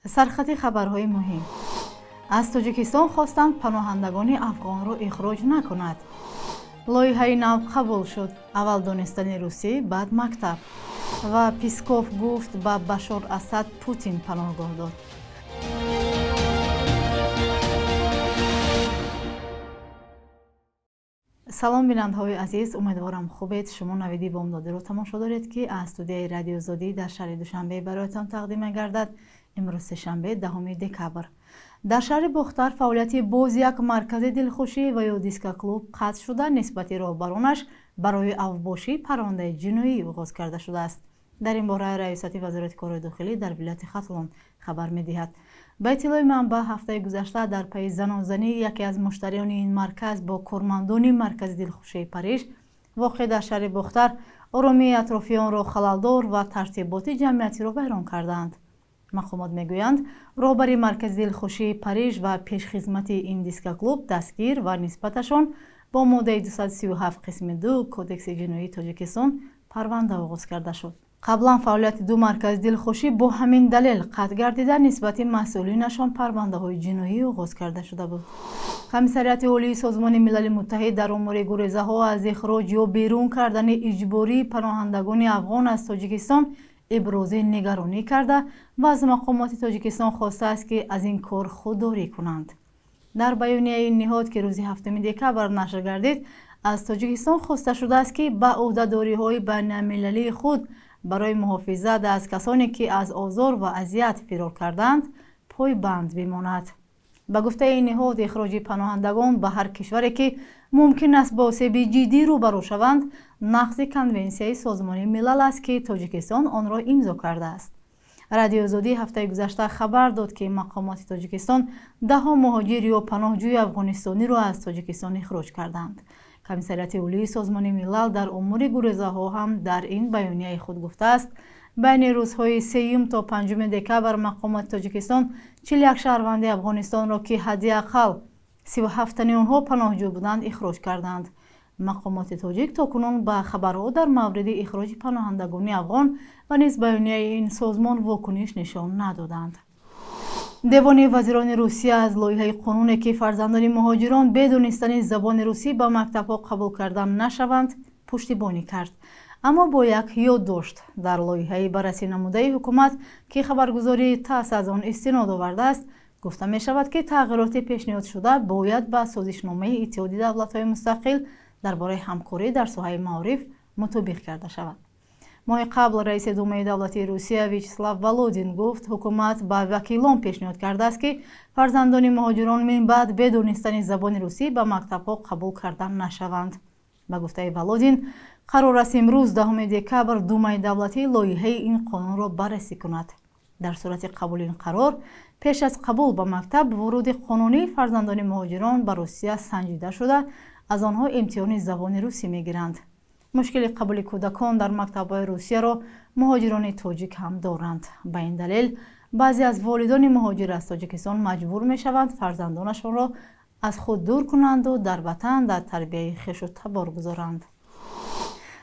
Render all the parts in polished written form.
سرخط خبرهای مهم. از تاجیکستان خواستند پناهندگان افغان را اخراج نکند. لایحه نو قبول شد. اول دانستن روسی، بعد مکتب. و پیسکوف گفت به بشار اسد پوتین پناهگاه داد. سلام بینندگان عزیز، امیدوارم خوبید. شما نویدی بامدادی رو تماشا دارید که از استودیوی رادیو آزادی در شهر دوشنبه برایتان تقدیم می‌گردد. امروز سه‌شنبه 10 دکبر. در شهر بختر فعالیت باز یک مرکز دلخوشی و یا دیسک کلوب قطع شده نسبت راهبرانش برای اوباشی پرونده جنایی آغاز کرده شده است. در این باره رئیست وزارت کار داخلی در ولایت ختلان خبر می‌دهد. به اطلاع منبع هفته گذشته در پی زنازنی یکی از مشتریان این مرکز با کارمندان مرکز دلخوشی پاریژ واقع در شهر بختر آرامی اطرافیان را خلل‌دار و ترتیبات جمعیتی را ویران کردند. مقامات میگویند راهبر مرکز دلخوشی پاریژ و پیشخدمت این دیسک کلوب دستگیر و نسبتشان با ماده 237 قسم 2 کودکس جنایی تاجیکستان پرونده آغاز کرده شد. قبلا فعالیت دو مرکز دلخوشی با همین دلیل قطع گردیده نسبت مسئولینشان پرونده های جنایی آغاز کرده شده بود. کمیسریت عالی سازمان ملل متحد در امور گریزه ها از اخراج یا بیرون کردن اجباری پناهندگان افغان از تاجیکستان ابراز نگرانی کرده و از مقامات تاجیکستان خواسته است که از این کار خودداری کنند. در بیانیه این نهاد که روز 7 دکبر نشر گردید، از تاجیکستان خواسته شده است که به عهده‌داری‌های بین‌المللی خود برای محافظت از کسانی که از آزار و اذیت فرار کردند پایبند بماند. به گفته این نهاد، اخراج پناهندگان به هر کشوری که ممکن است با آسیب جدی روبرو شوند نقض کنونسیون سازمان ملل است که تاجیکستان آن را امضا کرده است. رادیو آزادی هفته گذشته خبر داد که مقامات تاجیکستان 10 مهاجر یا پناهجوی افغانستانی را از تاجیکستان اخراج کردند. کمیسریت عالی سازمان ملل در امور گریزه ها هم در این بیانیه خود گفته است بین روزهای 3 تا 5 دکبر مقامات تاجیکستان 41 شهروند افغانستان را که حداقل 37 تن آنها پناهجو بودند اخراج کردند. مقامات تاجیک تاکنون به خبرها در مورد اخراج پناهندگان افغان و نیز بیانیه این سازمان واکنش نشان ندادند. دیوان وزیران روسیه از لایحه قانونی که فرزندان مهاجران بدون دانستن زبان روسی به مکتب‌ها قبول کردن نشوند پشتیبانی کرد. اما با یک یادداشت در لایحه بررسی نموده حکومت که خبرگزاری تاس از آن استناد آورده است گفته می شود که تغییرات پیشنهاد شده باید به سازشنامه اتحادیه دولت‌های مستقل درباره همکاری در ساحه معارف مطابق کرده شود. ماه قبل رئیس دومای دولتی روسیه ویاچسلاو ولودین گفت حکومت به وکیلان پیشنهاد کرده است که فرزندان مهاجران من بعد بدون دانستن زبان روسی به مکتب‌ها قبول کردن نشوند. به گفته ولودین قرار است امروز 10 دکبر دومای دولتی لایحه این قانون را بررسی کند. در صورت قبول این قرار پیش از قبول به مکتب ورود قانونی فرزندان مهاجران به روسیه سنجیده شده از آنها امتحان زبان روسی میگیرند. مشکل قبول کودکان در مکتب‌های روسیه را مهاجران تاجیک هم دارند. به این دلیل بعضی از والدان مهاجر از تاجیکستان مجبور می‌شوند فرزندانشان را از خود دور کنند و در وطن در تربیت خویش و تبار گذارند.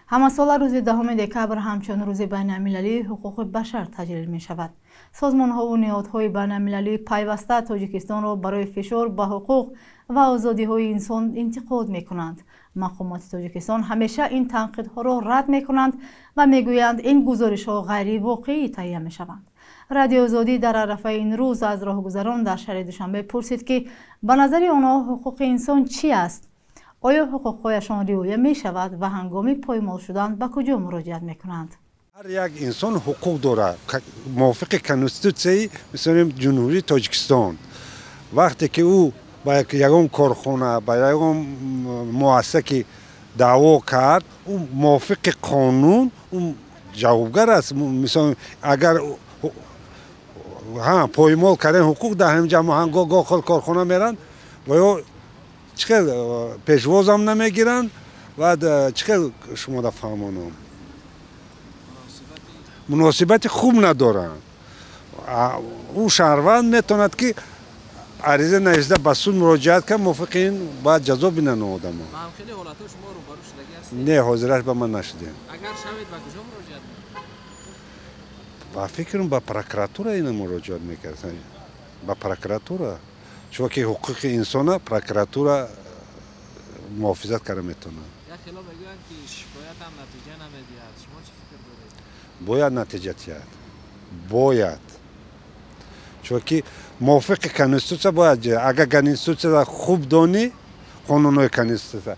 همه سال روز 10 دکبر همچون روز بین‌المللی حقوق بشر تجلیل می شود. سازمان‌ها و نهادهای بین‌المللی پیوسته تاجیکستان را برای فشار به حقوق و آزادی‌های انسان انتقاد می کنند. مقامات تاجیکستان همیشه این تنقیدها را رد می کنند و می گویند این گزارش‌ها غیر واقعی تهیه می شوند. رادیو آزادی در عرفه این روز از راهگذران در شهر دوشنبه پرسید که به نظر آنها حقوق انسان چی است؟ آیا حقوقهایشان رعایت می شود و هنگام پایمال شدن به کجا مراجعت می کنند؟ هر یک انسان حقوق دارد موافق کنستیتوسیای مثلا جمهوری تاجیکستان. وقتی که او با یگان کارخانه با یگان مؤسسه دعوا کرد او موافق قانون اون جوابگر است. مثلا اگر پایمال کردن حقوق در همینجا گاه کارخانه میرن و یا چقدر پیشواز هم نمیگیرن و چقدر شما در فهمانم مناسبت خوب ندارن. اون شهروند میتوند که عریضه نوشته به سود مراجعت کنه موافق این باید جزا بینن آدم ها. خیلی حالات شما رو برو شدگی هستید؟ نه حاضرش به من نشده. اگر شوید به کجا مراجعت با فکرم با پروکراتوره اینا مراجعه میکردن، با پروکراتوره، چون که حقوق انسان پروکراتوره محافظت کرده میتونه. یا خیلی میگن که شکایت هم نتیجه نمیدهد. شما چی فکر دارید؟ باید نتیجه دهد. باید. چون که موافق کنستیتوسیا باید. اگر کنستیتوسیا خوب دانی، قانونهای کنستیتوسیا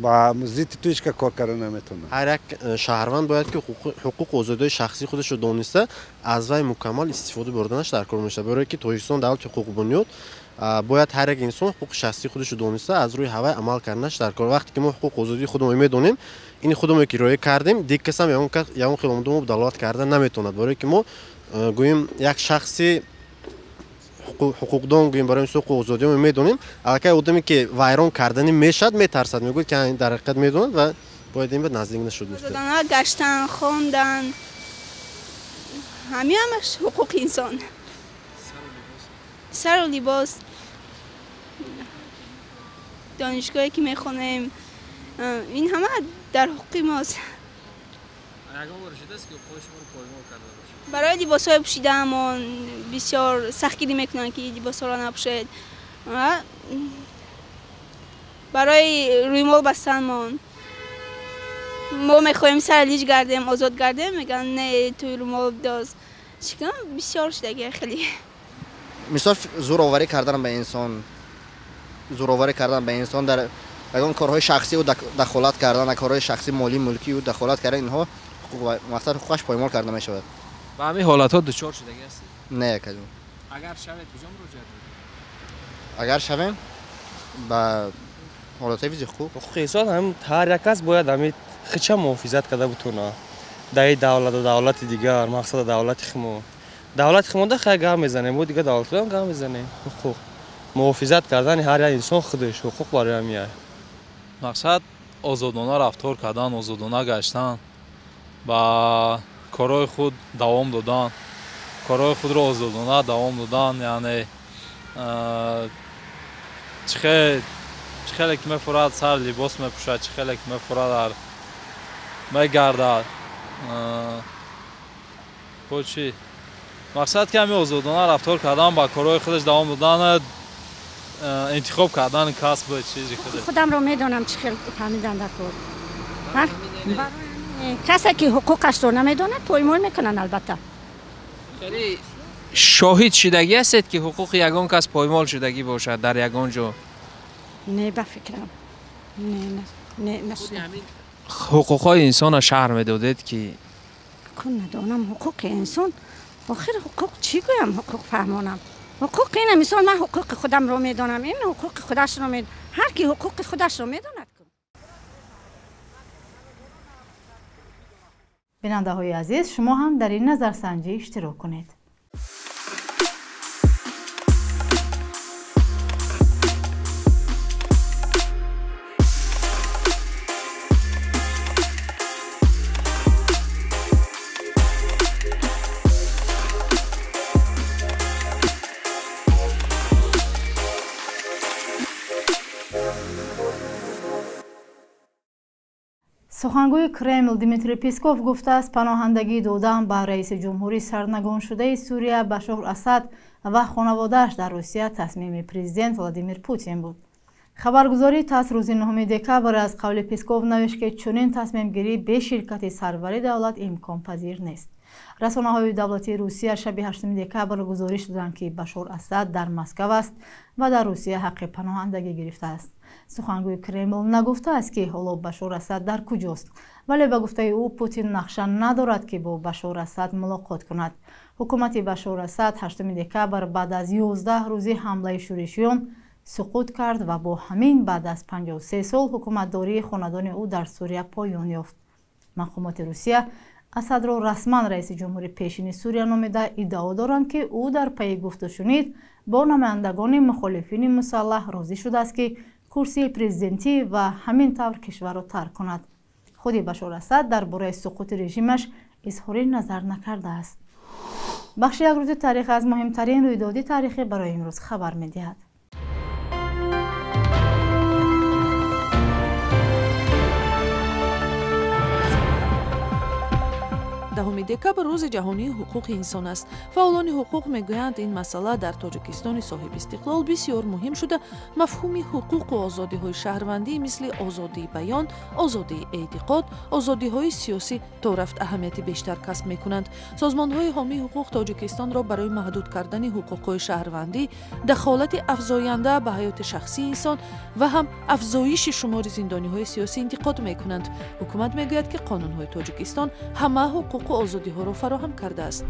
با ضد تو هیچ کار کردن نمیتونه. هر یک شهروند باید که حقوق و آزادی شخصی خودش رو دانسته از وی مکمل استفاده بردنش در کار میشه. برای که تاجیکستان دولت حقوق بنیاد باید هر یک انسان حقوق شخصی خودش رو دانسته از روی هوای عمل کردنش در کار. وقتی که ما حقوق و آزادی خودمون میدونیم، این خودمون که رعایت کردیم، دیگه کس هم یا اون خیلی دولت کردن نمیتونه. برای که ما گوییم یک شخصی حقوقدان گوییم برای حقوق و آزادی ما میدونیم، الکی آدمی که ویران کردنی میشد میترسد، میگوید که این در حقیقت میدونن و باید این به نزدیک نشد. آزادانه گشتن، خواندن، همش حقوق انسان. سر و لباس، دانشگاهی که میخونیم، این همه در حقوق ماست. یگان بار شده است که خودش ما رو پایمال کرده باشه. برای لباس‌های پوشیدهمان بسیار سختگیری میکنن که لباس‌ها را نپوشید. برای روی مال بستنمان ما میخوایم سر لیج گردیم، آزاد گردیم، میگن نه توی روی مال داز. چیکار بسیار شده خیلی. مثال زورآوری کردن به انسان، زورآوری کردن به انسان در یگان کارهای شخصی و دخالت کردن، کارهای شخصی مالی ملکی و دخالت کردن، اینها مثلا حقوقش پایمال کرده می شود. و همین حالت‌ها دچار شدگی هستید؟ نه کدوم. اگر شوید کجا مراجعه کنید؟ اگر شویم با حالتهای ویزی حقوق انسان هم هر یک کس باید همین خچه محافظت کرده بتونه. در دولت و دولت دیگر، مقصد دولت خمو دولت خمونده خیلی گام میزنه، ما دیگه دولت هم گام میزنه. حقوق محافظت کردن هر یک انسان خودش حقوق برای میاره. مقصد آزادانه رفتار کردن، آزادانه گشتن، با کارهای خود دوام دادن، کارهای خود را آزادانه دوام دادن. یعنی چه خیلی که میفورد سر لباس میپوشد، چه خیلی که میفورد میگردد. با چی؟ مقصد که همین آزادانه رفتار کردن، با کارهای خودش دوام دادن، انتخاب کردن کسب چیزی خودش. خودم رو میدونم چه خیلی فهمیدن در کار. کسی که حقوقش رو نمیدونه پایمال میکنن. البته خیلی شاهد شدگی هستید که حقوق یگان کس پایمال شدگی باشد در یگان جا؟ نه بفکرم. نه حقوقهای انسان را شهر میدادید که کن ندانم حقوق انسان. آخر حقوق چی گویم؟ حقوق فهمانم. حقوق اینه. مثال من حقوق خودم رو میدونم، این حقوق خودش رو میدونه. هر کی حقوق خودش رو میدونه. بیننده های عزیز، شما هم در این نظرسنجی اشتراک کنید. سخنگوی کرمل دیمیتری پیسکوف گفته است پناهندگی دادن به رئیس جمهوری سرنگون شده سوریه بشار اسد و خانواده‌اش در روسیه تصمیم پرزیدنت ولادیمیر پوتین بود. خبرگزاری تاس روز 9 دکبر از قول پیسکوف نوشت که چنین تصمیم گیری به شرکت سروری دولت امکان پذیر نیست. رسانه‌های دولتی روسیه شب 8 دکبر گزارش دادند که بشار اسد در مسکو است و در روسیه حق پناهندگی گرفته است. سخنگوی کرمل نگفته است که حالا بشار اسد در کجاست، ولی به گفته او پوتین نقشه ندارد که با بشار اسد ملاقات کند. حکومت بشار اسد 8 دکبر بعد از 11 روزی حمله شورشیان سقوط کرد و با همین بعد از 53 سال حکومتداری خاندان او در سوریه پایان یافت. مقامات روسیه اسد را رسما رئیس جمهوری پیشین سوریه نامیده ادعا دارند که او در پی گفت و شنید با نمایندگان مخالفین مسلح راضی شده است که کرسی پرزیدنتی و همین طور کشور را ترک کند. خود بشار اسد درباره سقوط رژیمش اظهار نظر نکرده است. بخش یک روز تاریخ از مهمترین رویدادهای تاریخی برای امروز خبر می‌دهد. 10 دکبر روز جهانی حقوق انسان است. فعالان حقوق میگویند این مسئله در تاجیکستان صاحب استقلال بسیار مهم شده. مفهوم حقوق و آزادی‌های شهروندی مثل آزادی بیان، آزادی اعتقاد، آزادی‌های سیاسی تا رفت اهمیت بیشتر کسب می‌کنند. سازمان‌های حامی حقوق تاجیکستان را برای محدود کردن حقوق شهروندی، دخالت افزاینده به حیات شخصی انسان و هم افزایش شمار زندانی‌های سیاسی انتقاد می‌کنند. حکومت میگوید که قانون‌های تاجیکستان همه حقوق و آزادی‌ها را فراهم کرده است.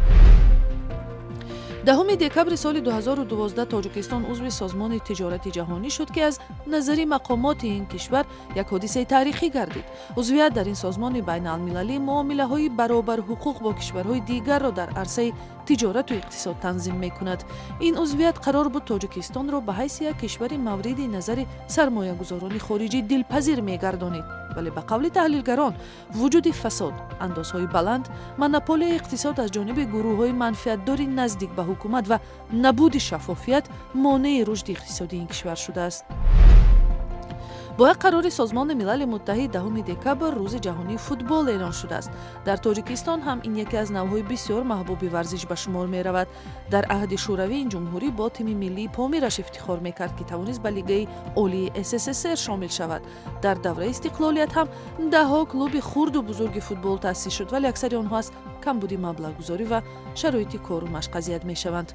10 دکبر سال 2012 تاجیکستان عضو سازمان تجارت جهانی شد که از نظر مقامات این کشور یک حادثه تاریخی گردید. عضویت در این سازمان بین المللی معامله‌های برابر حقوق با کشورهای دیگر را در عرصه تجارت و اقتصاد تنظیم می‌کند. این عضویت قرار بود تاجیکستان را به حیث یک کشور مورد نظر سرمایه‌گذاران خارجی دلپذیر می‌گردانید. ولی به قول تحلیلگران وجود فساد، اندازهای بلند، مونوپولی اقتصاد از جانب گروه‌های منفعت‌دار نزدیک به حکومت و نبود شفافیت مانع رشد اقتصادی این کشور شده است. با قرار سازمان ملل متحد 10 دکبر روز جهانی فوتبال اعلان شده است. در تاجیکستان هم این یکی از نوع‌های بسیار محبوب ورزش به شمار می رود. در عهد شوروی این جمهوری با تیم ملی پامیرش افتخار میکرد که توانست به لیگ عالی SSSR شامل شود. در دوره استقلالیت هم ده‌ها کلوب خرد و بزرگ فوتبال تأسیس شد، ولی اکثر آنها از کمبود مبلغ‌گذاری و شرایط کار و مشق اذیت میشوند.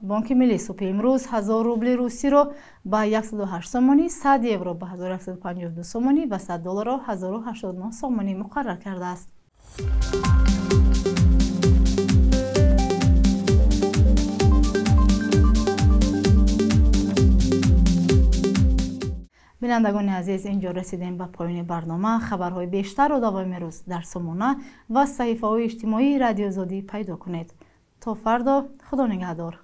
بانک ملی صبح امروز 1000 روبل روسی را به 108 سومانی، 100 یورو به 1152 سومانی و 100 دلار را 1089 سومانی مقرر کرده است. بینندگان عزیز، اینجا رسیدیم به پایان برنامه. خبرهای بیشتر را دوام روز در سامانه و صحیفه‌های اجتماعی رادیو زودی پیدا کنید. تا فردا، خدا نگهدار.